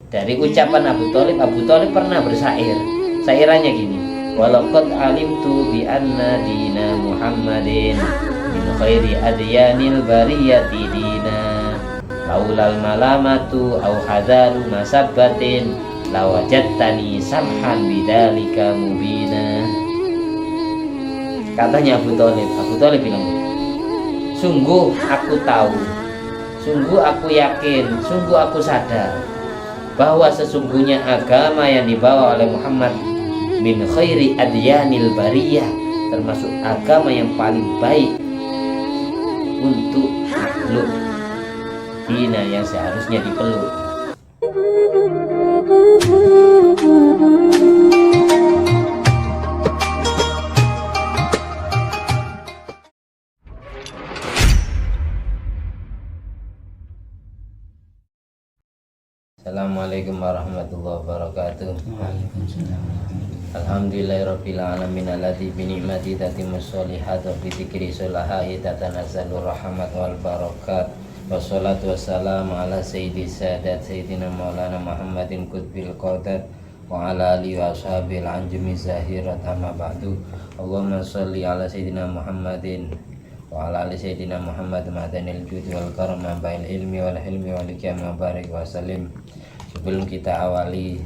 Dari ucapan Abu Thalib pernah bersyair. Sairannya gini: walaqad alimtu bi anna dina Muhammadin min khairi adyanil bariyati dina laulal malamatu au hadaru masabbatin lawajadtani samhan bidzalika mubina. Katanya Abu Thalib bilang, sungguh aku tahu, sungguh aku yakin, sungguh aku sadar bahwa sesungguhnya agama yang dibawa oleh Muhammad min khairi adyanil bariyah, termasuk agama yang paling baik untuk makhluk, dina yang seharusnya dipeluk. Assalamualaikum warahmatullahi wabarakatuh. Alhamdulillahirabbil alamin alladzi bi ni'mati tatimmus sholihat wa bi dzikri sholahi tatanazzalu rahmat wal barakat. Wassalatu wassalamu ala sayyidis sadat sayyidina maulana Muhammadin qutbil qadat wa ala alihi wa ashabil anjumi zahirat amma ba'du. Allahumma sholli ala sayyidina Muhammadin wa ala ali sayyidina Muhammad ma'danil judi wal karam ma'bail ilmi wal hilmi wal hikam wa barik wa salim. Sebelum kita awali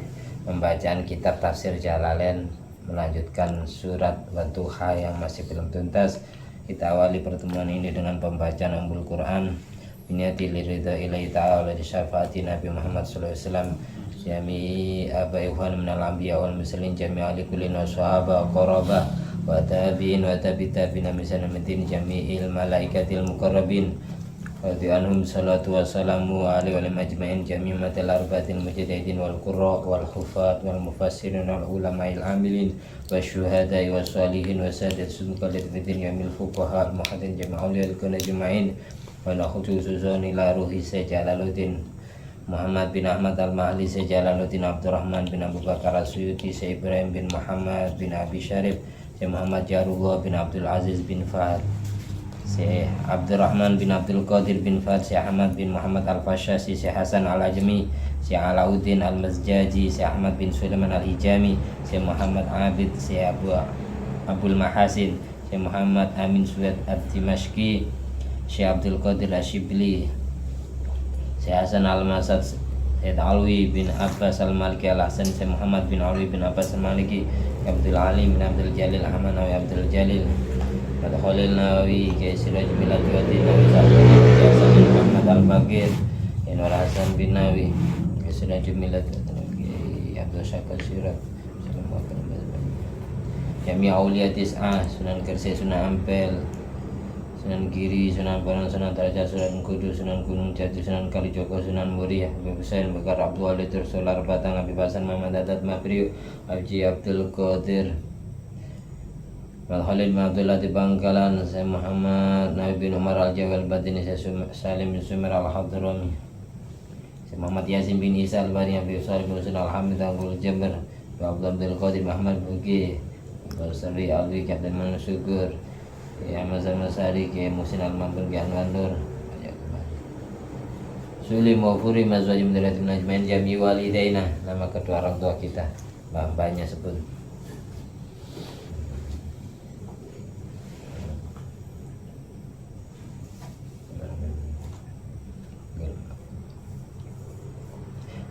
pembacaan kitab tafsir Jalalain, melanjutkan surat Wadduha yang masih belum tuntas, kita awali pertemuan ini dengan pembacaan Ummul Quran biniyati liridha ilahi ta'ala di syafaati Nabi Muhammad SAW jami'i abai ikhwan minal anbiya wal muslimin jami'ali kulin wa sahaba wa qarabah wa tabi'in wa tabi'in misalnya medin jami'il malaikatil muqarrabin radhiyallahu salatu wassalamu alaihi wa majma'in jami' matal arba'atil mujahidin wal qurra wal hufat wal mufassirin wal ulama'il amilin wa syuhada'i wa salihin wa sadat sumkal lidin yamil fuqaha al muhaddin jama'ul yalkuna jama'in wa la khususan ila ruhi Jalaluddin Muhammad bin Ahmad al-Mahli Jalaluddin Abdurrahman bin Abu Bakar as-Suyuti Ibrahim bin Muhammad bin Abi Syarif Muhammad Jarullah bin Abdul Aziz bin Fahad Abdurrahman bin Abdul Qadir bin Fahad Ahmad bin Muhammad al-Fasha Hasan al-Ajmi Alauddin al-Mazjaji Ahmad bin Sulaiman al-Hijami Muhammad Abid Abul Mahasin Muhammad Amin Suwad ad-Dimashqi Abdul Qadir Ashibli Hasan al-Masad Alwi bin Abbas al-Maliki al-Hasan Muhammad bin Alwi bin Abbas al-Maliki Abdul Alim bin Abdul Jalil Ahmad Nawawi Abdul Jalil Khalil Nawawi Siraj Bilal Juwadi Nawawi Hasan Muhammad al-Baqir Nur Hasan bin Nawawi Siraj Bilal Abdul Syakir Siraj Jami' Auliya Tis'ah Sunan Kersi Sunan Ampel Sunan Giri Sunan Bonang Sunan Taraja Sunan Kudus Sunan Gunung Jati Sunan Kalijogo Sunan Muria Habib Husain Bakar Abdul Walid Solar Batang Habib Hasan Muhammad Adat Mabriu Haji Abdul Qadir Khalil bin Abdullah di Bangkalan Saya Muhammad Nabi bin Umar Al-Jawal Badini Saya Salim bin Sumir Al-Hadrami Saya Muhammad Yasin bin Isa Al-Bari Habib Salih bin Husain Al-Hamid Abdul Jabbar Abdul Qadir Muhammad Buki Abdul Sari Alwi Kapten Manusyukur Ya Mazal Masari Ke Musin Al-Mampur Ke Anwar Nur Suli Mawfuri Mazwajim Diratim Najmain Jami Walidaina. Nama kedua orang tua kita, mbah-mbahnya sebut.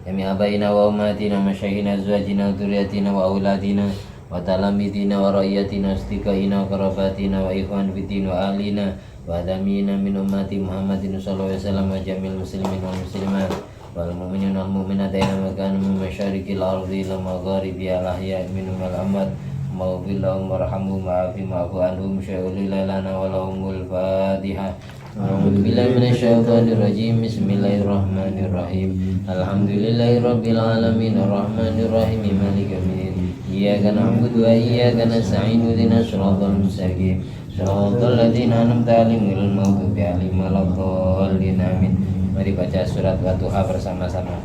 Jami abaina wa umatina masyaihina azwajina dzurriyyatina wa auladina wa talamidina wa ra'yatina istiqaina wa karabatina wa ikhwan fiddin wa ahlina wa adamina min ummati Muhammadin sallallahu alaihi wasallam wa jamil muslimin wal muslimat wal mu'minin wal mu'minat aina makanu min masyariqil ardi ila magharibi al ahya minhum wal amwat maghfirlahum warhamhum wa'afi ma'fu anhum syai'ul lana wa lahumul fatihah. A'udzu billahi minasyaitonir rajim. Bismillahirrahmanirrahim. Alhamdulillahirabbil alamin arrahmanir rahim maliki yaumiddin. Iyyaka na'budu wa iyyaka nasta'in ihdinas siratal mustaqim siratal ladzina an'amta 'alaihim ghairil maghdubi 'alaihim waladdallin. Amin. Mari baca surat Wadduha bersama-sama.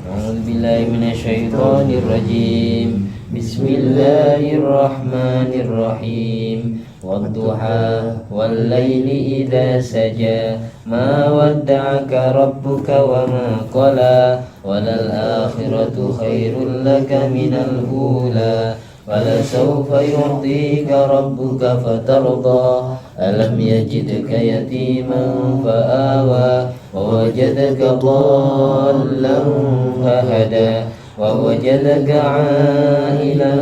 A'udzu billahi minasyaitonir rajim. Bismillahirrahmanirrahim. Wadduha wal laili idza saja ma wadda'aka rabbuka wa ma qala وللآخرة خير لك من الأولى ولسوف يعطيك ربك فترضى ألم يجدك يتيما فآوى ووجدك ضالا فهدى ووجدك عائلا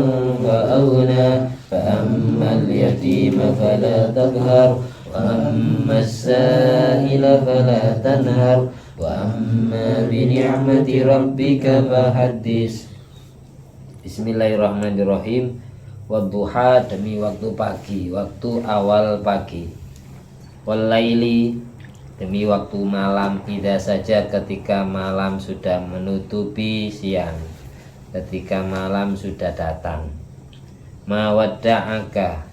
فأغنى فأما اليتيم فلا تقهر وأما السائل فلا تنهر وأما بنعمة ربك فحدث. Bismillahirrahmanirrahim. Wadduha, demi waktu pagi, waktu awal pagi. Wallaili, demi waktu malam, idza saja ketika malam sudah menutupi siang, ketika malam sudah datang. Ma wadda'aka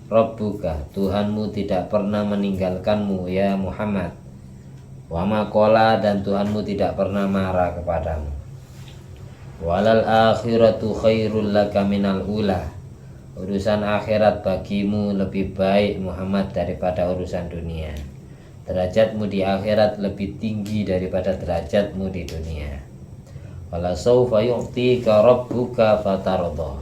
rabbuka, Tuhanmu tidak pernah meninggalkanmu ya Muhammad. Wa ma qala, dan Tuhanmu tidak pernah marah kepadamu. Walal akhiratu khairul laka minal ula, urusan akhirat bagimu lebih baik Muhammad daripada urusan dunia. Derajatmu di akhirat lebih tinggi daripada derajatmu di dunia. Wala sawfa yu'tika rabbuka fatarda,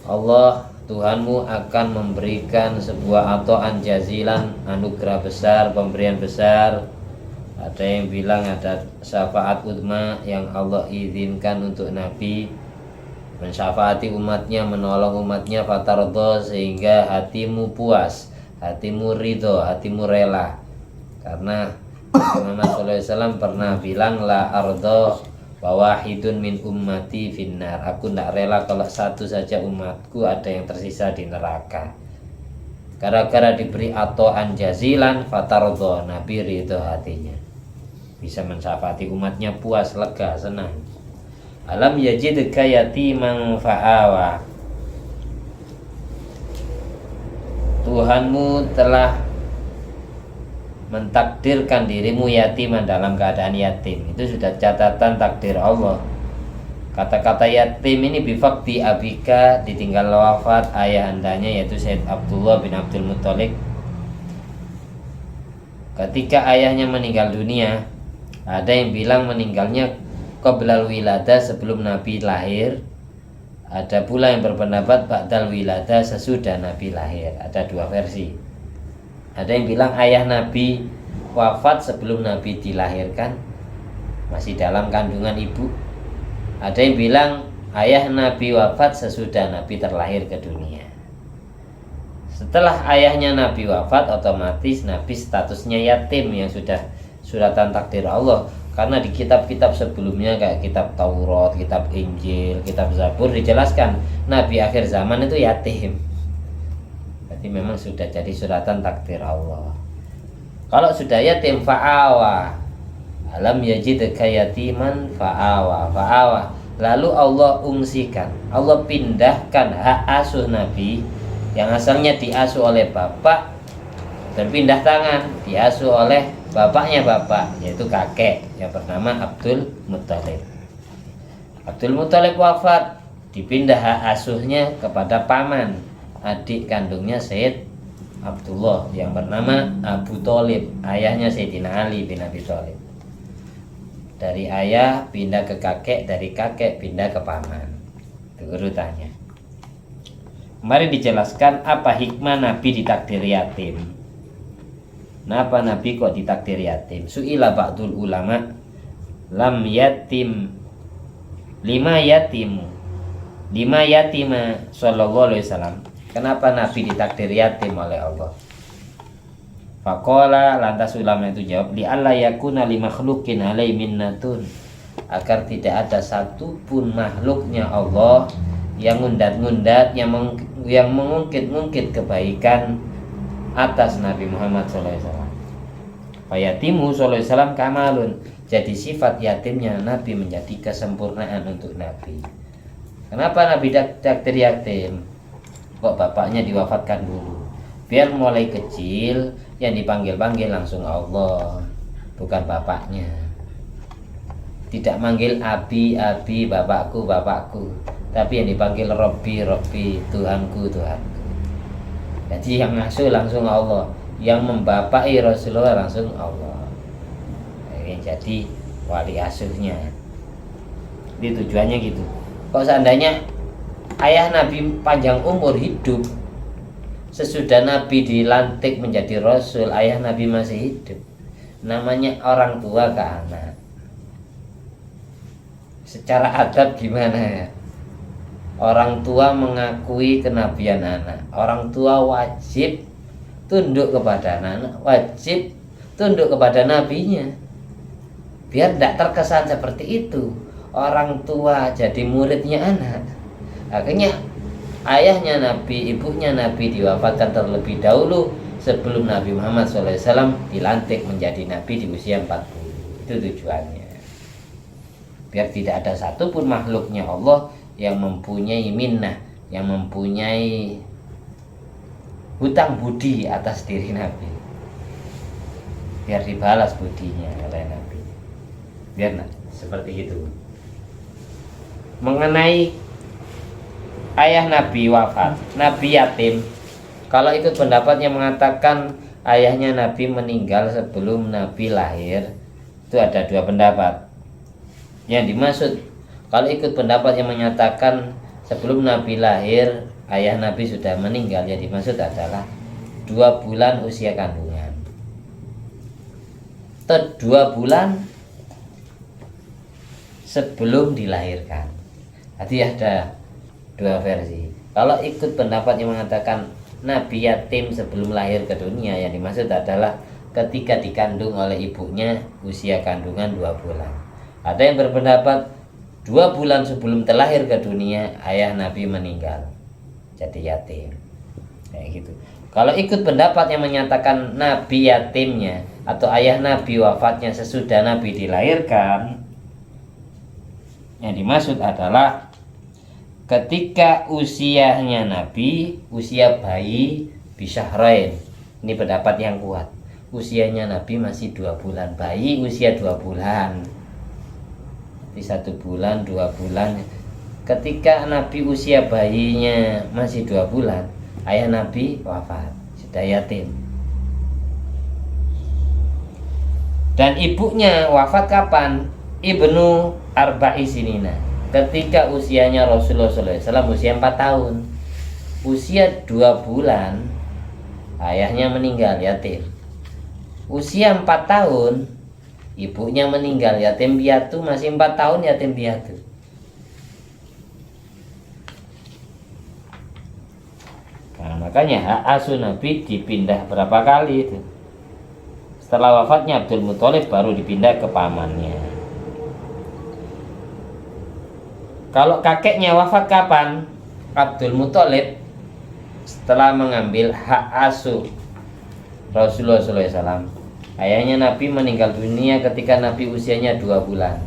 Allah Tuhanmu akan memberikan sebuah ato'an jazilan, anugerah besar, pemberian besar. Ada yang bilang ada syafaat uzma yang Allah izinkan untuk Nabi mensyafaati umatnya, menolong umatnya, fatardo, sehingga hatimu puas, hatimu ridho, hatimu rela. Karena Muhammad SAW pernah bilang, la ardo wawahidun min ummati finnar, aku tidak rela kalau satu saja umatku ada yang tersisa di neraka. Gara-gara diberi ato'an jazilan, fatardo, Nabi ridho hatinya, bisa mensyafaati umatnya, puas, lega, senang. Alam yajidka yatiman fa'awa, Tuhanmu telah mentakdirkan dirimu yatiman, dalam keadaan yatim. Itu sudah catatan takdir Allah. Kata-kata yatim ini bifakti abika, ditinggal wafat ayah andanya, yaitu Sayyid Abdullah bin Abdul Muttalib. Ketika ayahnya meninggal dunia, ada yang bilang meninggalnya qoblal wilada, sebelum Nabi lahir. Ada pula yang berpendapat ba'dal wilada, sesudah Nabi lahir. Ada dua versi. Ada yang bilang ayah Nabi wafat sebelum Nabi dilahirkan, masih dalam kandungan ibu. Ada yang bilang ayah Nabi wafat sesudah Nabi terlahir ke dunia. Setelah ayahnya Nabi wafat, otomatis Nabi statusnya yatim, yang sudah suratan takdir Allah. Karena di kitab-kitab sebelumnya kayak kitab Taurat, kitab Injil, kitab Zabur dijelaskan Nabi akhir zaman itu yatim. Berarti memang sudah jadi suratan takdir Allah. Kalau sudah yatim, fa'awa, alam yajidka yatiman fa'awa, fa'awa, lalu Allah ungsikan, Allah pindahkan hak asuh Nabi yang asalnya diasuh oleh bapak, berpindah tangan, diasuh oleh bapaknya bapak, yaitu kakek yang bernama Abdul Muttalib. Abdul Muttalib wafat, dipindah hak asuhnya kepada paman, adik kandungnya Sayyid Abdullah yang bernama Abu Thalib, ayahnya Sayyidina Ali bin Abi Thalib. Dari ayah pindah ke kakek, dari kakek pindah ke paman. Itu urutannya. Mari dijelaskan apa hikmah Nabi ditakdir yatim. Kenapa Nabi kok ditakdir yatim? Su'ila ba'dul ulama, lam yatim lima yatimu, lima yatima sallallahu alaihi wasallam. Kenapa Nabi ditakdir yatim oleh Allah? Faqala, lantas ulama itu jawab, li alla yakuna li makhluqin alai minnatun, agar tidak ada satupun makhluknya Allah yang ngundat-ngundat, yang mengungkit-ungkit kebaikan atas Nabi Muhammad SAW. Fayatimu SAW kamalun, jadi sifat yatimnya Nabi menjadi kesempurnaan untuk Nabi. Kenapa Nabi takdir yatim? Kok bapaknya diwafatkan dulu? Biar mulai kecil yang dipanggil-panggil langsung Allah, bukan bapaknya. Tidak manggil abi, abi, bapakku, bapakku, tapi yang dipanggil Robbi, Robbi, Tuhanku, Tuhanku. Jadi yang ngasuh langsung Allah, yang membapai Rasulullah langsung Allah. Jadi wali asuhnya. Itu tujuannya gitu. Kalau seandainya ayah Nabi panjang umur hidup, sesudah Nabi dilantik menjadi Rasul, ayah Nabi masih hidup, namanya orang tua ke anak. Secara adab gimana ya? Orang tua mengakui kenabian anak. Orang tua wajib tunduk kepada anak, wajib tunduk kepada nabinya. Biar tidak terkesan seperti itu, orang tua jadi muridnya anak. Akhirnya ayahnya Nabi, ibunya Nabi diwafatkan terlebih dahulu sebelum Nabi Muhammad SAW dilantik menjadi Nabi di usia 40. Itu tujuannya. Biar tidak ada satupun makhluknya Allah yang mempunyai minnah, yang mempunyai hutang budi atas diri Nabi. Biar dibalas budinya oleh Nabi. Biar seperti itu. Mengenai ayah Nabi wafat, Nabi yatim. Kalau ikut pendapat yang mengatakan ayahnya Nabi meninggal sebelum Nabi lahir, itu ada dua pendapat. Yang dimaksud, kalau ikut pendapat yang menyatakan sebelum Nabi lahir ayah Nabi sudah meninggal, yang dimaksud adalah 2 bulan usia kandungan atau 2 bulan sebelum dilahirkan. Jadi ada dua versi. Kalau ikut pendapat yang mengatakan Nabi yatim sebelum lahir ke dunia, yang dimaksud adalah ketika dikandung oleh ibunya usia kandungan 2 bulan. Ada yang berpendapat 2 bulan sebelum terlahir ke dunia ayah Nabi meninggal, jadi yatim. Kayak gitu. Kalau ikut pendapat yang menyatakan Nabi yatimnya atau ayah Nabi wafatnya sesudah Nabi dilahirkan, yang dimaksud adalah ketika usianya Nabi, usia bayi bisyahrain. Ini pendapat yang kuat. Usianya Nabi masih 2 bulan, bayi usia 2 bulan. Di 1 bulan, 2 bulan. Ketika Nabi usia bayinya masih 2 bulan, ayah Nabi wafat, sudah yatim. Dan ibunya wafat kapan? Ibnu Arba'i Sinina, ketika usianya Rasulullah SAW usia 4 tahun. Usia 2 bulan ayahnya meninggal yatim. Usia 4 tahun ibunya meninggal yatim piatu, masih 4 tahun yatim piatu. Nah, makanya hak asuh Nabi dipindah berapa kali itu. Setelah wafatnya Abdul Muthalib baru dipindah ke pamannya. Kalau kakeknya wafat kapan? Abdul Muthalib setelah mengambil hak asuh Rasulullah SAW. Ayahnya Nabi meninggal dunia ketika Nabi usianya 2 bulan.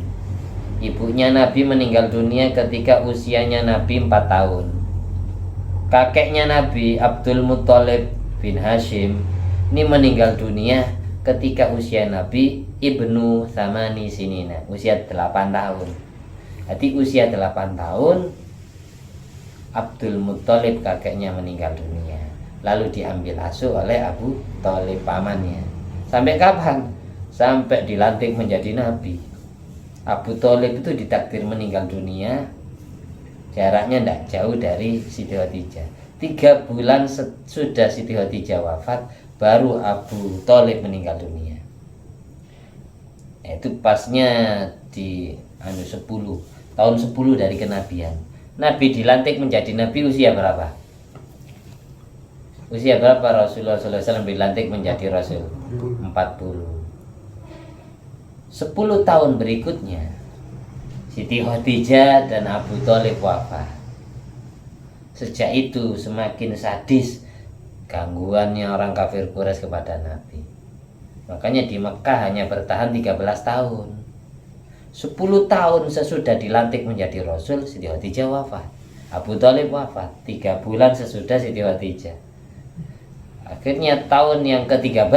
Ibunya Nabi meninggal dunia ketika usianya Nabi 4 tahun. Kakeknya Nabi Abdul Muthalib bin Hashim ini meninggal dunia ketika usia Nabi Ibnu Thamani Sinina, usia 8 tahun. Jadi usia 8 tahun Abdul Muthalib kakeknya meninggal dunia, lalu diambil asuh oleh Abu Thalib pamannya. Sampai kapan? Sampai dilantik menjadi Nabi. Abu Thalib itu ditakdir meninggal dunia, jaraknya tidak jauh dari Siti Khadijah. 3 bulan sudah Siti Khadijah wafat, baru Abu Thalib meninggal dunia. Itu pasnya di 10 tahun 10 dari kenabian. Nabi dilantik menjadi Nabi usia berapa? Usia berapa Rasulullah SAW dilantik menjadi Rasul? 40. 10 tahun berikutnya Siti Khadijah dan Abu Thalib wafat. Sejak itu semakin sadis gangguannya orang kafir Quraisy kepada Nabi. Makanya di Mekah hanya bertahan 13 tahun. 10 tahun sesudah dilantik menjadi Rasul, Siti Khadijah wafat, Abu Thalib wafat. 3 bulan sesudah Siti Khadijah. Akhirnya tahun yang ke-13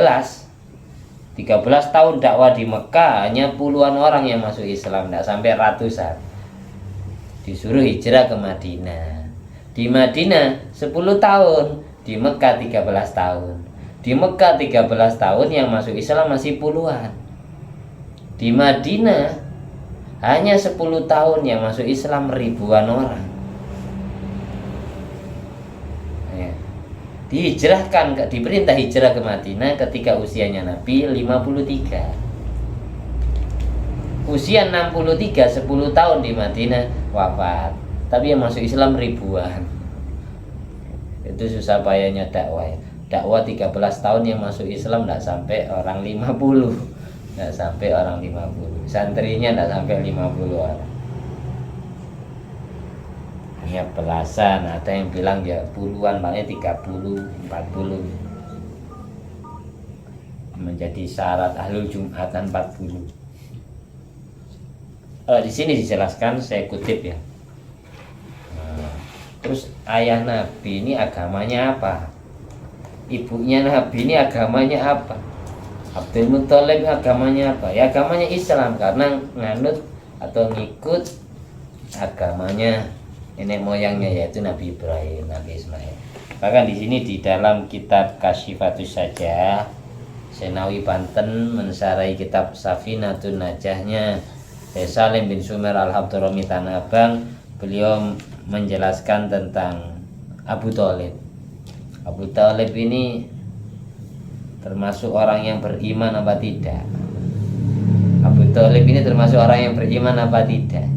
tahun dakwah di Mekah, hanya puluhan orang yang masuk Islam, tidak sampai ratusan. Disuruh hijrah ke Madinah. Di Madinah 10 tahun, di Mekah 13 tahun. Di Mekah 13 tahun yang masuk Islam masih puluhan. Di Madinah hanya 10 tahun yang masuk Islam ribuan orang. Ya. Diperintah hijrah ke Madinah ketika usianya Nabi 53. Usia 63, 10 tahun di Madinah wafat. Tapi yang masuk Islam ribuan. Itu susah payahnya dakwah. Dakwah 13 tahun yang masuk Islam tidak sampai orang 50. Tidak sampai orang 50. Santrinya tidak sampai 50 orang. Hanya belasan, ada yang bilang ya puluhan, makanya 30, 40. Menjadi syarat ahlul Jumatan 40. Di sini dijelaskan, saya kutip ya. Terus ayah Nabi ini agamanya apa? Ibunya Nabi ini agamanya apa? Abdul Muthalib agamanya apa? Ya agamanya Islam, karena nganut atau ngikut agamanya nenek moyangnya, yaitu Nabi Ibrahim, Nabi Ismail. Bahkan di sini di dalam kitab Kasyifatus Sajah, Senawi Banten mensarai kitab Safinatun Najahnya Salim bin Sumer Al-Habdurami Tanah Abang, beliau menjelaskan tentang Abu Thalib. Abu Thalib ini termasuk orang yang beriman apa tidak? Abu Thalib ini termasuk orang yang beriman apa tidak?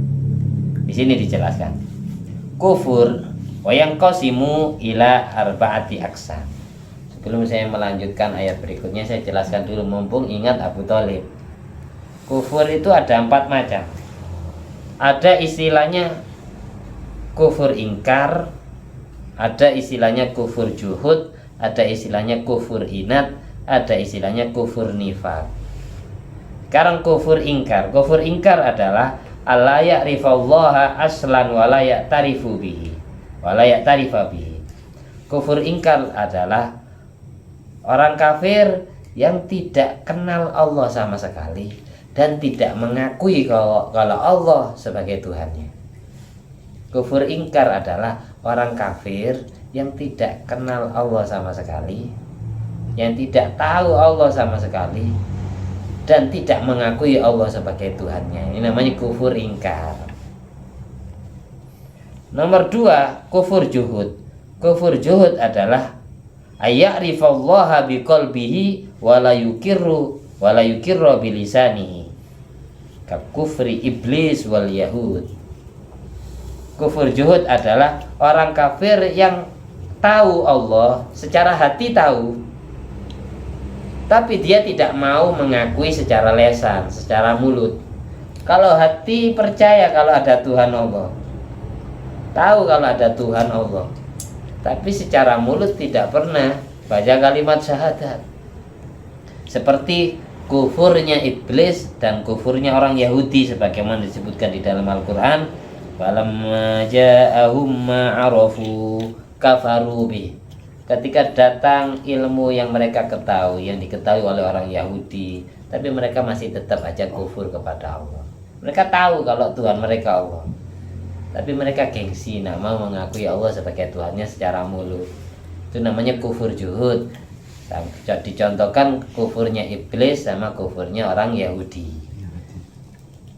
Di sini dijelaskan. Kufur wayang qasimu ila arba'ati aqsam. Sebelum saya melanjutkan ayat berikutnya, saya jelaskan dulu mumpung ingat Abu Thalib. Kufur itu ada 4 macam. Ada istilahnya kufur ingkar, ada istilahnya kufur juhud, ada istilahnya kufur inat, ada istilahnya kufur nifaq. Sekarang kufur ingkar. Kufur ingkar adalah alla ya'rifallaha aslan wa la ya'tarifu bihi wa la ya'tarifa bihi. Kufur ingkar adalah orang kafir yang tidak kenal Allah sama sekali dan tidak mengakui kalau Allah sebagai Tuhannya. Kufur ingkar adalah orang kafir yang tidak kenal Allah sama sekali, yang tidak tahu Allah sama sekali, dan tidak mengakui Allah sebagai Tuhannya. Ini namanya kufur ingkar. Nomor 2, kufur juhud. Kufur juhud adalah ayya'rifallaha biqalbihi wa la yukirru bilisanihi. Ka kufri iblis wal yahud. Kufur juhud adalah orang kafir yang tahu Allah, secara hati tahu, tapi dia tidak mau mengakui secara lesan, secara mulut. Kalau hati percaya kalau ada Tuhan Allah, tahu kalau ada Tuhan Allah, tapi secara mulut tidak pernah baca kalimat syahadat. Seperti kufurnya iblis dan kufurnya orang Yahudi sebagaimana disebutkan di dalam Al-Quran, falamma ja'ahum ma'arafu kafaru bih. Ketika datang ilmu yang mereka ketahui, yang diketahui oleh orang Yahudi, tapi mereka masih tetap aja kufur kepada Allah. Mereka tahu kalau Tuhan mereka Allah, tapi mereka gengsi, tidak mau mengakui Allah sebagai Tuhannya secara mulut. Itu namanya kufur juhud. Dicontohkan kufurnya iblis sama kufurnya orang Yahudi.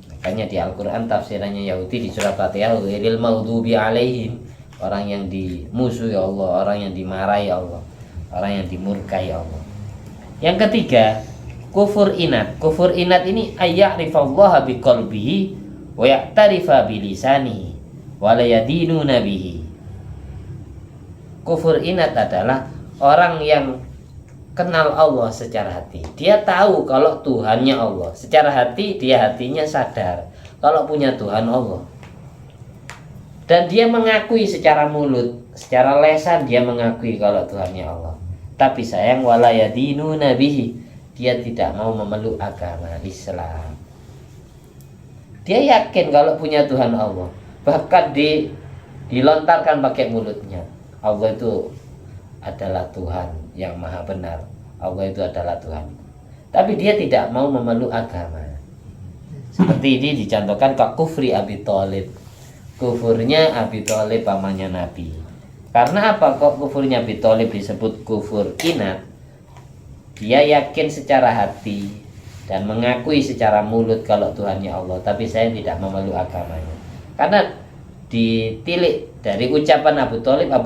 Makanya di Al-Quran tafsirannya Yahudi di surat Fatihah, ghairil maghdubi alaihim, orang yang dimusuhi Allah, orang yang dimarahi Allah, orang yang dimurkai Allah. Yang ketiga, kufur inat. Kufur inat ini ayya'rifallaha biqalbihi wa ya'tarifa bilisanihi wa la yadinuna bihi. Kufur inat adalah orang yang kenal Allah secara hati. Dia tahu kalau Tuhannya Allah. Secara hati, hatinya sadar kalau punya Tuhan Allah. Dan dia mengakui secara mulut, secara lesan dia mengakui kalau Tuhannya Allah. Tapi sayang wala yadinuna bihi, dia tidak mau memeluk agama Islam. Dia yakin kalau punya Tuhan Allah. Bahkan dilontarkan pakai mulutnya, Allah itu adalah Tuhan yang maha benar, Allah itu adalah Tuhan. Tapi dia tidak mau memeluk agama. Seperti ini dicontohkan ke kufri Abi Thalib. Kufurnya Abi Thalib pamannya Nabi. Karena apa kok kufurnya Abi Thalib disebut kufur inat? Dia yakin secara hati dan mengakui secara mulut kalau Tuhannya Allah, tapi saya tidak memeluk agamanya. Karena ditilik dari ucapan Abu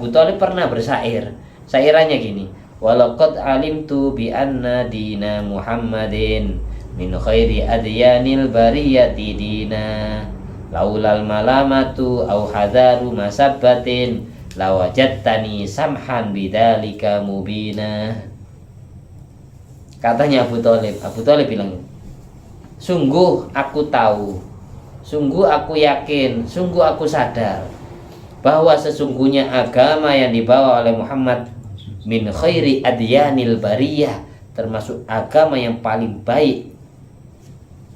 Thalib pernah bersair. Sairannya gini, walaqad alimtu bi anna dina Muhammadin min khairi adyanil bariyati dina laulal malamatu au hadaru masabbatin lawajadtani samhan bidzalika mubina. Katanya Abu Thalib bilang, sungguh aku tahu, sungguh aku yakin, sungguh aku sadar bahwa sesungguhnya agama yang dibawa oleh Muhammad min khairi adyanil bariyah, termasuk agama yang paling baik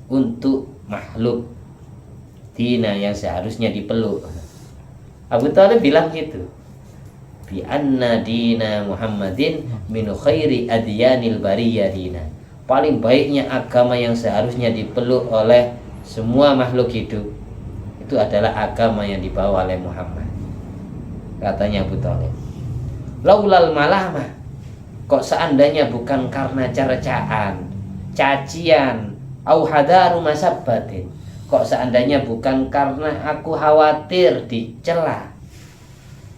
untuk makhluk, dina yang seharusnya dipeluk. Abu Thalib bilang gitu, bi anna dina Muhammadin min khairi adyanil bariyah dina, paling baiknya agama yang seharusnya dipeluk oleh semua makhluk hidup itu adalah agama yang dibawa oleh Muhammad. Katanya Abu Thalib, laulal malamah, kok seandainya bukan karena cercaan, cacian, au hadaru masabbatin, kok seandainya bukan karena aku khawatir dicela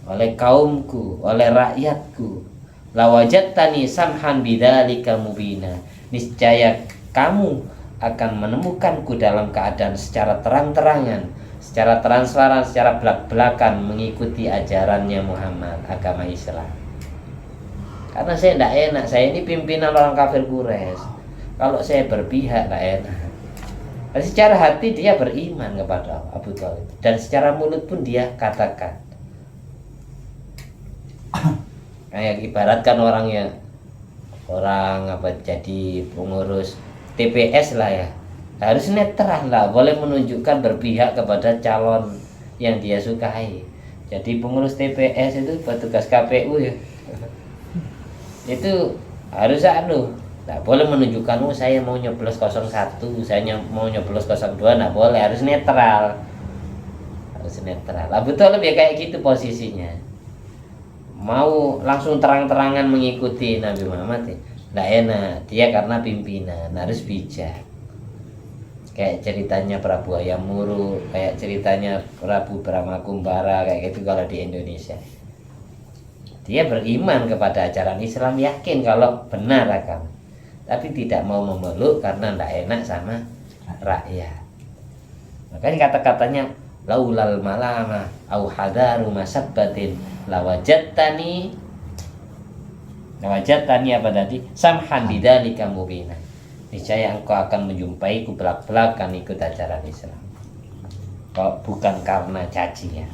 oleh kaumku, oleh rakyatku, lawajadtani samhan bidzalika mubina, niscaya kamu akan menemukanku dalam keadaan secara terang-terangan, secara transparan, secara belak-belakan mengikuti ajarannya Muhammad, agama Islam. Karena saya tidak enak, saya ini pimpinan orang kafir Quraisy, kalau saya berpihak tidak enak. Dan secara hati dia beriman kepada Abu Thalib, dan secara mulut pun dia katakan. Kayak ibaratkan orang jadi pengurus TPS lah ya, harus netral lah, boleh menunjukkan berpihak kepada calon yang dia sukai. Jadi pengurus TPS itu petugas KPU ya, itu harus nggak boleh menunjukkan saya mau nyoblos 01, saya mau nyoblos 02, nggak boleh, harus netral. Abu Thalib ya kayak gitu posisinya. Mau langsung terang-terangan mengikuti Nabi Muhammad ya nggak enak, dia karena pimpinan harus bijak. Kayak ceritanya Prabu Hayam Wuruk, kayak ceritanya Prabu Brahma Kumbara, kayak gitu kalau di Indonesia. Dia beriman kepada ajaran Islam, yakin kalau benar akan, tapi tidak mau memeluk karena tidak enak sama rakyat. Makanya kata-katanya laulal malama au hadaru masabbatin lawajadtani apa tadi, samhan bidzalika mubina, niscaya engkau akan menjumpaiku belak-belakan ikut ajaran Islam, kok bukan karena cacian.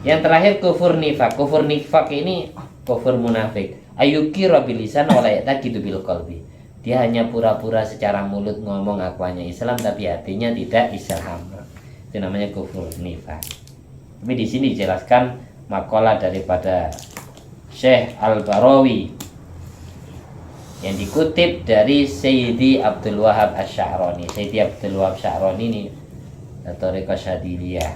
Yang terakhir kufur nifak. Kufur nifak ini kufur munafik. Ayukira bil lisan wa la ya'taqidu bil qalbi. Dia hanya pura-pura secara mulut ngomong akuannya Islam tapi hatinya tidak Islam. Itu namanya kufur nifak. Tapi di sini dijelaskan makalah daripada Syekh Al-Barawi yang dikutip dari Sayyidi Abdul Wahab Asy-Sya'rani. Sayyidi Abdul Wahab Asy-Sya'rani ini Thariqah Syadiliyah.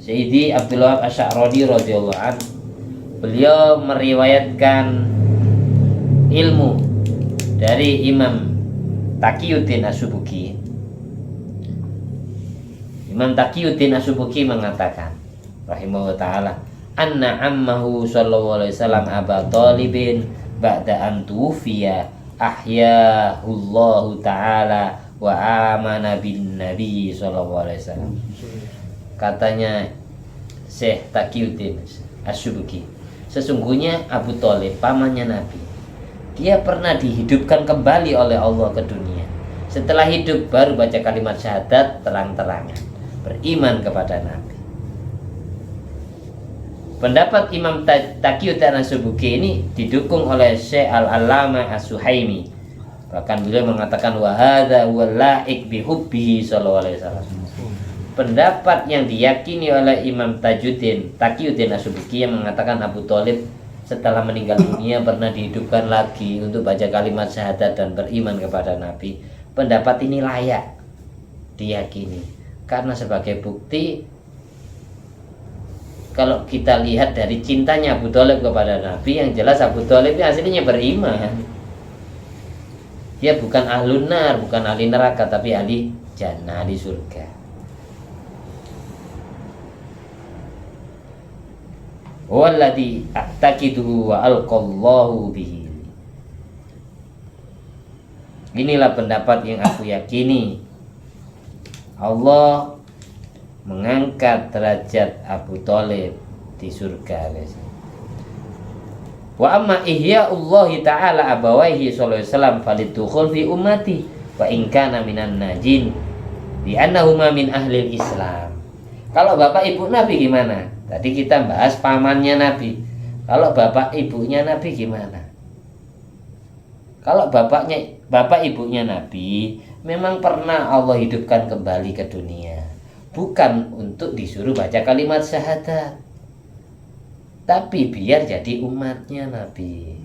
Sayyidi Abdul Wahab Asy-Sya'rani radhiyallahu anhu, beliau meriwayatkan ilmu dari Imam Taqiyuddin As-Subuki. Imam Taqiyuddin As-Subuki mengatakan rahimahullah ta'ala, anna ammahu sallallahu alaihi wasallam Aba Thalibin ba'da an tuwfiya ahyahullahu ta'ala wa amana bin nabi sallallahu alaihi wasallam. Katanya Syekh Taqiyuddin As-Subuki, sesungguhnya Abu Thalib pamannya Nabi, dia pernah dihidupkan kembali oleh Allah ke dunia. Setelah hidup baru baca kalimat syahadat terang-terangan, beriman kepada Nabi. Pendapat Imam Taqiyuddin As-Subuki ini didukung oleh Syekh Al-Allamah As-Suhaimi. Bahkan beliau mengatakan wa hadza huwa la'iq bi hubbihi sallallahu alaihi wasallam. Pendapat yang diyakini oleh Imam Taqiyuddin As-Subuki yang mengatakan Abu Thalib setelah meninggal dunia pernah dihidupkan lagi untuk baca kalimat syahadat dan beriman kepada Nabi. Pendapat ini layak diyakini karena sebagai bukti kalau kita lihat dari cintanya Abu Thalib kepada Nabi, yang jelas Abu Thalib aslinya beriman. Dia bukan ahlun nar, bukan ahli neraka, tapi ahli jannah, ahli surga. Walladzi a'taqidu wa alqallahu bihi. Inilah pendapat yang aku yakini. Allah mengangkat derajat Abu Thalib di surga, guys. Wa amma ihya'ullahi ta'ala abawaihi sallallahu alaihi wasallam falidukhul fi ummati wa in kana minan najin bi annahuma min ahli Islam. Kalau bapak ibu Nabi gimana? Tadi kita bahas pamannya Nabi. Kalau bapak ibunya Nabi gimana? Kalau bapak ibunya Nabi memang pernah Allah hidupkan kembali ke dunia, bukan untuk disuruh baca kalimat syahadat, tapi biar jadi umatnya Nabi.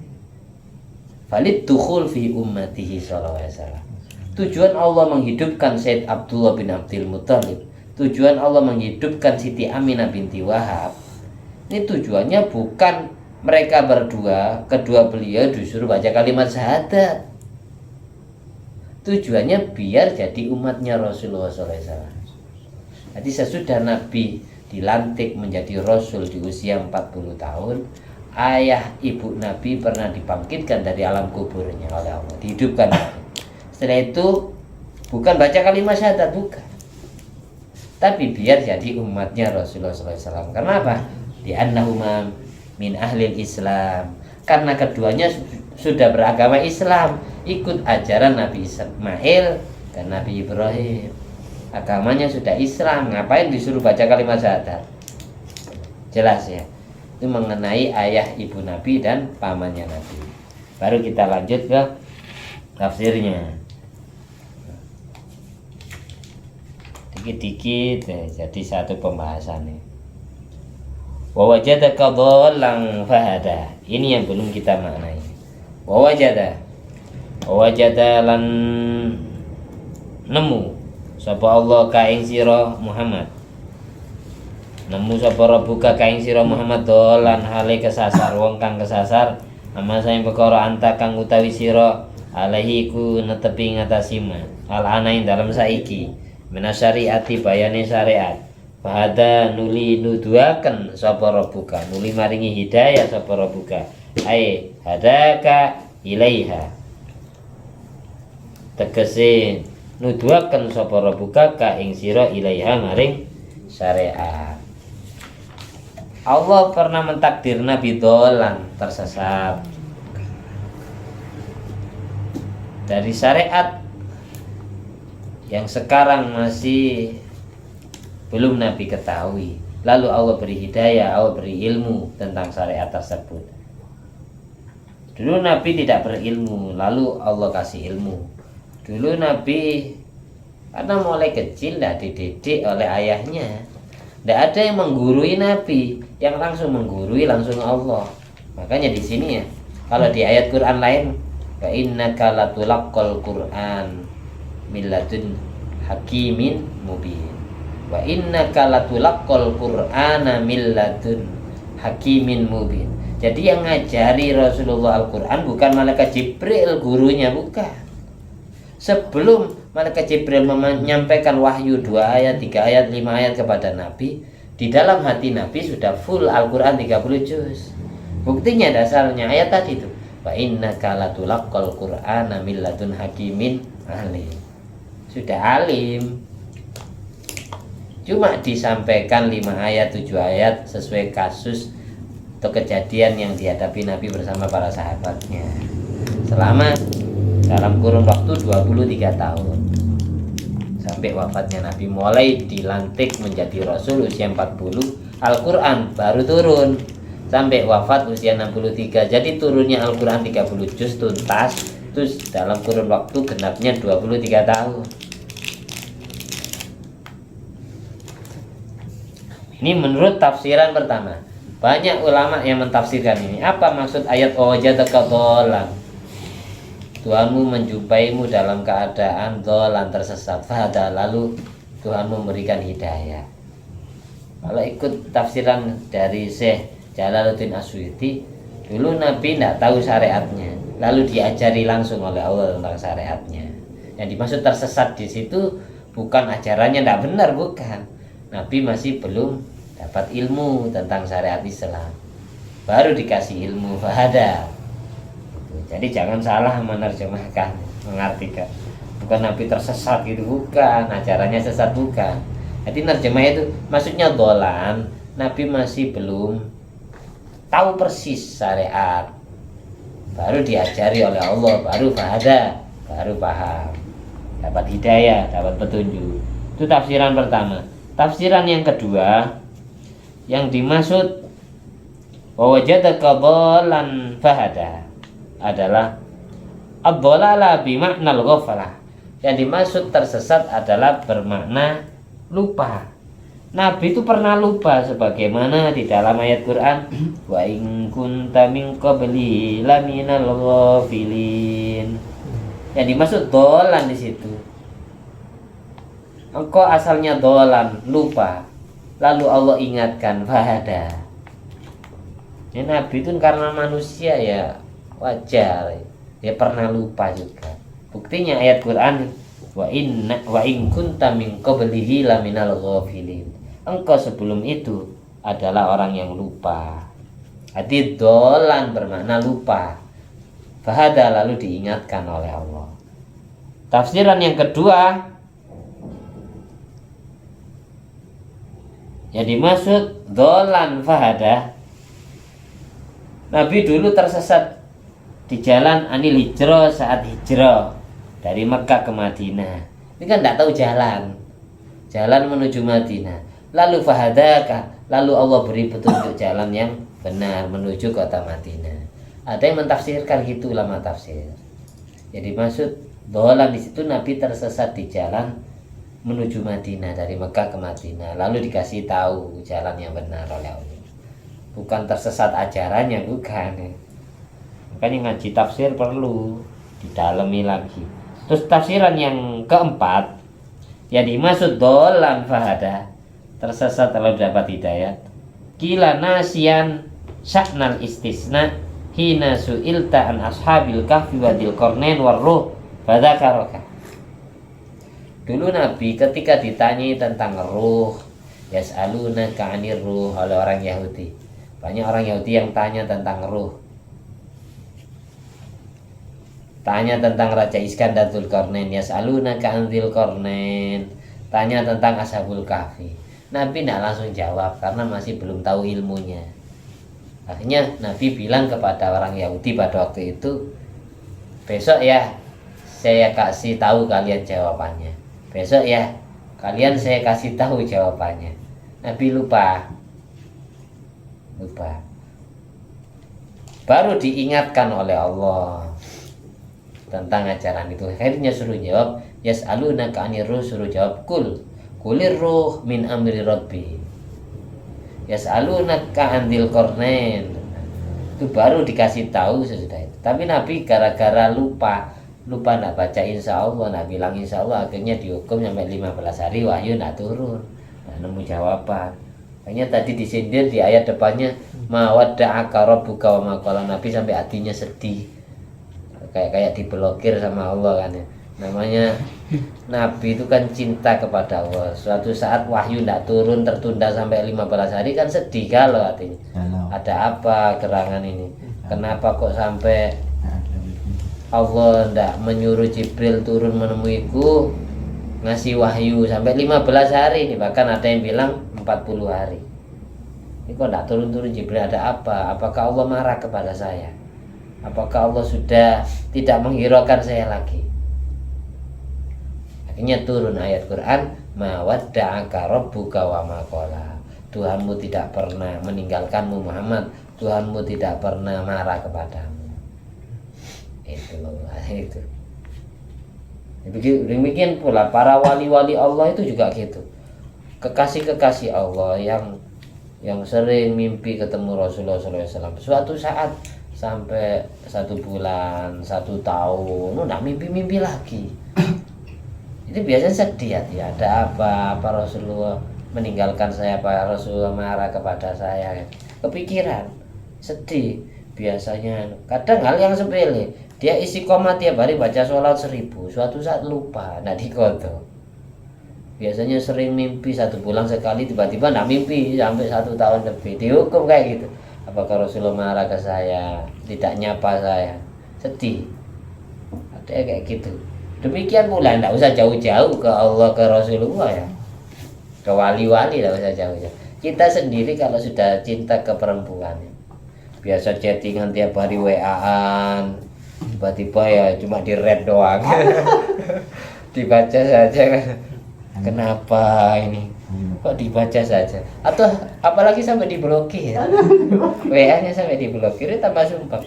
Valid dukhul fi ummatihi sallallahu alaihi wasallam. Tujuan Allah menghidupkan Said Abdullah bin Abdul Muthalib, tujuan Allah menghidupkan Siti Aminah binti Wahab, ini tujuannya bukan mereka berdua, kedua beliau disuruh baca kalimat syahadat. Tujuannya biar jadi umatnya Rasulullah SAW. Jadi sesudah Nabi dilantik menjadi Rasul di usia 40 tahun, ayah ibu Nabi pernah dibangkitkan dari alam kuburnya oleh Allah, dihidupkan. Setelah itu bukan baca kalimat syahadat, bukan, tapi biar jadi umatnya Rasulullah SAW. Karena apa? Di annahuma min ahli Islam, karena keduanya sudah beragama Islam, ikut ajaran Nabi Ismail dan Nabi Ibrahim. Agamanya sudah Islam, ngapain disuruh baca kalimat syahadat? Jelas ya. Itu mengenai ayah ibu Nabi dan pamannya Nabi. Baru kita lanjut ke tafsirnya. Dikit-dikit jadi satu pembahasan nih. Wa wajadaka dhallan fahada. Ini yang belum kita maknai. Wa wajada lan nemu sapa Allah ka ing sira Muhammad. Nemu sapa Rabbuka ka ing sira Muhammad dhallan hale kesasar, wong kang kesasar ama saing perkara anta kang utawi sira alaihi ku netepi ngatasima al-ana ing dalam saiki minasyariati bayane syariat. Fahada nuli nuduaken sapa Rabbuka, nuli maringi hidayah sapa Rabbuka, ai hadaka ilaiha, tegese nuduaken sapa Rabbuka ka ing sira ilaiha maring syariat. Allah pernah mentakdir Nabi dolan, tersesat dari syariat yang sekarang masih belum Nabi ketahui. Lalu Allah beri hidayah, Allah beri ilmu tentang syariat tersebut. Dulu Nabi tidak berilmu, lalu Allah kasih ilmu. Dulu Nabi karena mulai kecil tidak dididik oleh ayahnya, tidak ada yang menggurui Nabi, yang langsung menggurui langsung Allah. Makanya di sini ya, kalau di ayat Quran lain, wa innaka latulaqqal Qur'an min ladun hakimin mubin. Wa innaka latulaqqal Qur'ana min ladun hakimin mubin. Jadi yang ngajari Rasulullah Al-Quran bukan malaikat Jibril gurunya, bukan. Sebelum malaikat Jibril menyampaikan wahyu 2 ayat, 3 ayat, 5 ayat kepada Nabi, di dalam hati Nabi sudah full Al-Quran 30 juz. Buktinya dasarnya ayat tadi itu, wa innaka latulaqqal Qur'ana min ladun hakimin alim. Sudah alim, cuma disampaikan 5 ayat, 7 ayat sesuai kasus atau kejadian yang dihadapi Nabi bersama para sahabatnya selama dalam kurun waktu 23 tahun sampai wafatnya Nabi. Mulai dilantik menjadi Rasul usia 40, Al-Quran baru turun sampai wafat usia 63. Jadi turunnya Al-Quran 30 juz tuntas, terus dalam kurun waktu genapnya 23 tahun. Ini menurut tafsiran pertama. Banyak ulama yang mentafsirkan ini. Apa maksud ayat wajadaka dhallan? Tuhanmu menjumpaimu dalam keadaan dhallan, tersesat. Fahada, lalu Tuhan memberikan hidayah. Kalau ikut tafsiran dari Syekh Jalaluddin Asyuyuti, dulu Nabi tidak tahu syariatnya. lalu diajari langsung oleh Allah tentang syariatnya. Yang dimaksud tersesat di situ bukan ajarannya tidak benar, bukan. Nabi masih belum dapat ilmu tentang syariat Islam, baru dikasih ilmu fahada. Jadi jangan salah menerjemahkan, mengartikan. Bukan Nabi tersesat gitu, bukan. Ajarannya sesat, bukan. Jadi nerjemah itu maksudnya dolan, Nabi masih belum tahu persis syariat, baru diajari oleh Allah, baru fahada, baru paham, dapat hidayah, dapat petunjuk. Itu tafsiran pertama. Tafsiran yang kedua, yang dimaksud wawajadaka dhalan fahada adalah ad-dhalala bima'nal ghaflah. Yang dimaksud tersesat adalah bermakna lupa. Nabi itu pernah lupa, sebagaimana di dalam ayat Quran, wa in kunta min qabli laminal ghafilin. Yang dimaksud dolan di situ, engkau asalnya dolan, lupa, lalu Allah ingatkan fahada. Ya, Nabi itu karena manusia ya wajar, dia pernah lupa juga. Buktinya ayat Quran, wa in kunta min qablihi laminal ghafilin. Engkau sebelum itu adalah orang yang lupa. Jadi dolan bermakna lupa. Fahada lalu diingatkan oleh Allah. Tafsiran yang kedua, yang dimaksud dolan fahada, Nabi dulu tersesat di jalan anil hijrah saat hijrah dari Mekah ke Madinah. Ini kan tidak tahu jalan menuju Madinah. Lalu fahadaka, lalu Allah beri petunjuk jalan yang benar menuju kota Madinah. Ada yang mentafsirkan gitu, ulama tafsir. Jadi maksud dolan di situ Nabi tersesat di jalan menuju Madinah dari Mekah ke Madinah, lalu dikasih tahu jalan yang benar oleh Allah. Bukan tersesat ajarannya, bukan. Makanya ngaji tafsir perlu didalami lagi. Terus tafsiran yang keempat, yang dimaksud dolan fahada, tersesat lalu dapat hidayat. Kila nasian sya'nal istisna hina su'ilta an ashabil kahfi wa dil qarnain warruh fadzakaraka. Dulu Nabi ketika ditanyai tentang ruh, yas'alunaka 'anir ruh oleh orang Yahudi. Banyak orang Yahudi yang tanya tentang ruh. Tanya tentang Raja Iskandar Dzulqarnain, yas'alunaka 'an Dzulqarnain. Tanya tentang Ashabul Kahfi. Nabi tidak langsung jawab karena masih belum tahu ilmunya. Akhirnya Nabi bilang kepada orang Yahudi pada waktu itu, besok ya saya kasih tahu kalian jawabannya. Besok ya kalian saya kasih tahu jawabannya. Nabi lupa. Baru diingatkan oleh Allah tentang ajaran itu. Akhirnya suruh jawab, yas'alunaka 'anir ruh, suruh jawab kulir ruh min amri rabbi. Yas'alunaka 'an dzil qarnain. Itu baru dikasih tahu sesudah itu. Tapi Nabi gara-gara lupa enggak baca insya Allah, nak bilang insya Allah, akhirnya dihukum sampai 15 hari wahyu enggak turun, enggak nemu jawaban. Makanya tadi disindir di ayat depannya, ma wadda'aka rabbuka wa ma qala. Nabi sampai hatinya sedih, kayak diblokir sama Allah kan ya. Namanya Nabi itu kan cinta kepada Allah. Suatu saat wahyu enggak turun, tertunda sampai 15 hari kan sedih kalau hatinya. Ada apa gerangan ini? Kenapa kok sampai Allah ndak menyuruh Jibril turun menemuiku, ngasih wahyu sampai 15 hari ini, bahkan ada yang bilang 40 hari. Ini kok ndak turun-turun Jibril, ada apa? Apakah Allah marah kepada saya? Apakah Allah sudah tidak menghiraukan saya lagi? Akhirnya turun ayat Quran, ma wadda'aka rabbuka wa ma qala. Tuhanmu tidak pernah meninggalkanmu Muhammad, Tuhanmu tidak pernah marah kepadamu. Itu. Demikian pula para wali-wali Allah itu juga gitu. Kekasih-kekasih Allah yang sering mimpi ketemu Rasulullah SAW. Suatu saat sampai 1 bulan, 1 tahun, udah mimpi-mimpi lagi. Itu biasanya sedih hati. Ada apa Rasulullah meninggalkan saya, apa Rasulullah marah kepada saya. Kepikiran, sedih. Biasanya kadang hal yang sepele, Dia istiqomah tiap hari baca sholat 1000, suatu saat lupa, nggak dikodok. Biasanya sering mimpi 1 bulan sekali, tiba-tiba nggak mimpi sampai 1 tahun lebih, dihukum kayak gitu. Apakah Rasulullah marah ke saya, tidak nyapa saya, sedih, ada kayak gitu. Demikian pula nggak usah jauh-jauh ke Allah, ke Rasulullah ya, ke wali-wali nggak usah jauh-jauh. Kita sendiri kalau sudah cinta ke perempuan, biasa chattingan tiap hari, WA-an, tiba-tiba ya cuma di red doang. Dibaca saja kan, kenapa ini kok dibaca saja, atau apalagi sampai diblokir. WA-nya sampai diblokir, tambah sumpah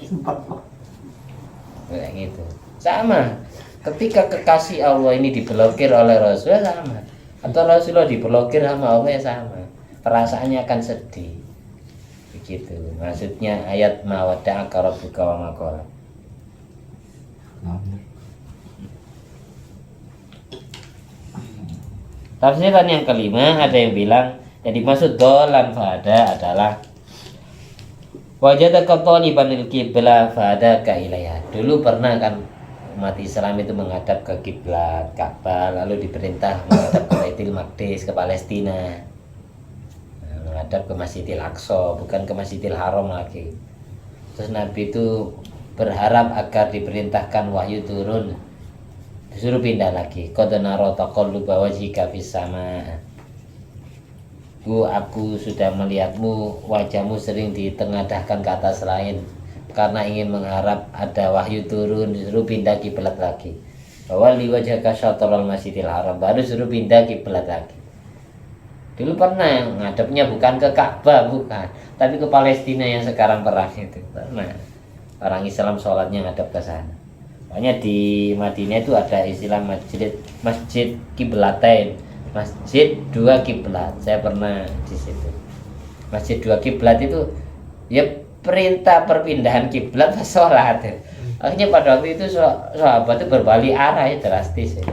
kayak gitu. Sama ketika kekasih Allah ini diblokir oleh Rasulullah, sama, atau Rasulullah diblokir sama Allah, ya sama, perasaannya akan sedih. Begitu maksudnya ayat mawada'aka rabbuka wa ma qala. Tafsiran yang kelima, ada yang bilang yang dimaksud dolan fada adalah wajadaka thaliban lil qiblah fadaka ilaiha. Dulu pernah kan umat Islam itu menghadap ke kiblat Ka'bah, lalu diperintah menghadap ke Baitul Maqdis, ke Palestina, menghadap ke Masjidil Aqsa, bukan ke Masjidil Haram lagi. Terus Nabi itu berharap agar diperintahkan wahyu turun, disuruh pindah lagi. Qad nara taqalluba wajhika fis sama. Aku sudah melihatmu, wajahmu sering ditengadahkan ke atas lain, karena ingin mengharap ada wahyu turun, disuruh pindah kiblat lagi. Wali wajhaka syatrul Masjidil Haram, baru suruh pindah kiblat lagi. Dulu pernah ngadepnya bukan ke Ka'bah, bukan, tapi ke Palestina yang sekarang perang itu. Pernah orang Islam sholatnya ngadep ke sana. Makanya di Madinah itu ada istilah masjid kiblatain, masjid 2 kiblat. Saya pernah di situ. Masjid 2 kiblat itu ya perintah perpindahan kiblat pas sholat. Akhirnya pada waktu itu sahabat itu berbalik arah, ya drastis ya.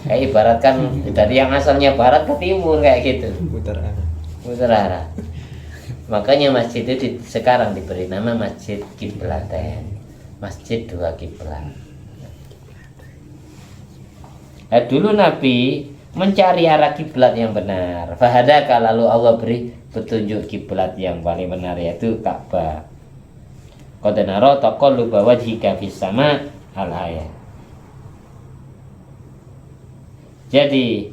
Kayak ibaratkan dari yang asalnya barat ke timur kayak gitu. Putar arah. Makanya masjid itu sekarang diberi nama Masjid Kiblatain, Masjid 2 kiblat. Nah, dulu Nabi mencari arah kiblat yang benar. Fahadaka, lalu Allah beri petunjuk kiblat yang paling benar, yaitu Ka'bah. Qad nara taqalluba wajhika fis sama al-ayat. Jadi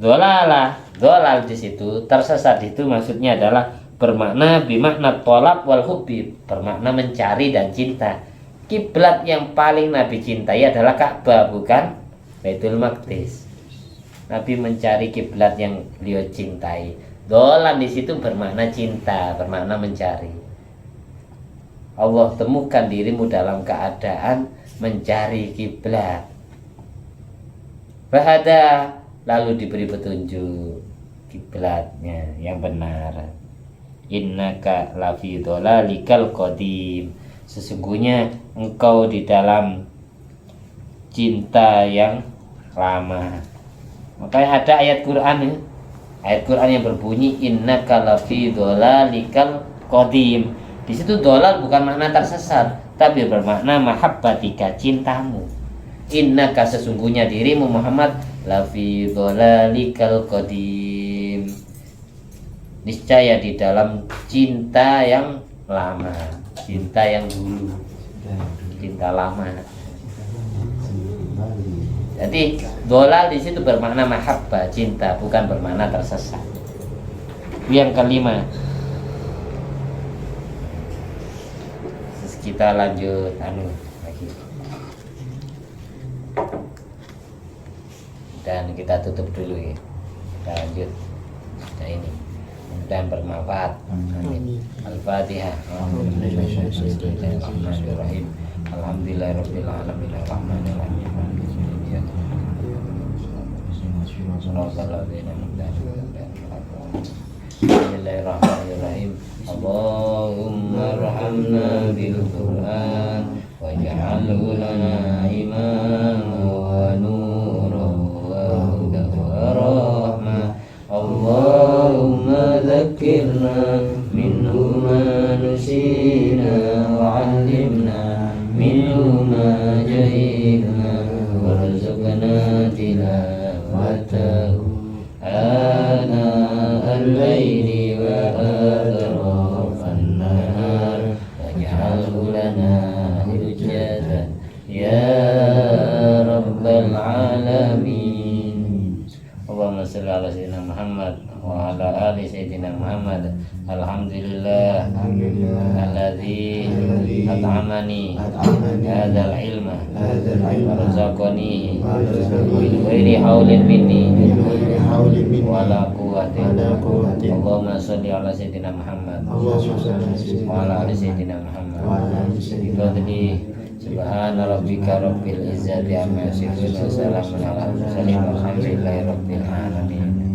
dolal di situ, tersesat itu maksudnya adalah bermakna bimakna tolab wal hubbi, bermakna mencari dan cinta. Kiblat yang paling Nabi cintai adalah Ka'bah, bukan Baitul Maqdis. Nabi mencari kiblat yang beliau cintai. Dolan di situ bermakna cinta, bermakna mencari. Allah temukan dirimu dalam keadaan mencari kiblat. Bahada, lalu diberi petunjuk kiblatnya yang benar. Innaka lafi dhalalikal qadim, sesungguhnya engkau di dalam cinta yang lama. Makanya ada ayat Quran ya, ayat Quran yang berbunyi innaka lafi dhalalikal qadim. Di situ dhalal bukan makna tersesat, tapi bermakna mahabbatika, cintamu. Innaka, sesungguhnya dirimu Muhammad, lafi dhalalikal qadim, niscaya di dalam cinta yang lama, cinta yang dulu, cinta lama. Jadi dhalal di situ bermakna mahabbah, cinta, bukan bermakna tersesat. Yang kelima. Terus kita lanjut lagi. Dan kita tutup dulu ya. Kita lanjut. Nah ini mudah-mudahan bermanfaat. Amin. Al-Fatihah. Bismillahirrahmanirrahim. Alhamdulillahirabbil alamin arrahmanir rahim. Bismillahirrahmanirrahim. Allahumma arhamna bil Qur'an waj'alhu lana imama wa nuran wa hudan wa rahmah. Allahumma dzakkirna minhu ma nusina wa 'allimna رحمته آناء الليل وأطراف النهار واجعله لنا حجة يا رب العالمين اللهم صل على سيدنا محمد وعلى آل سيدنا محمد الحمد لله الذي أطعمني هذا العلم ورزقني من غير حول مني ولا قوة اللهم صل على سيدنا محمد وعلى آل سيدنا محمد بفضل سبحان ربك رب العزة عما يصفون وسلام على المرسلين والحمد لله رب العالمين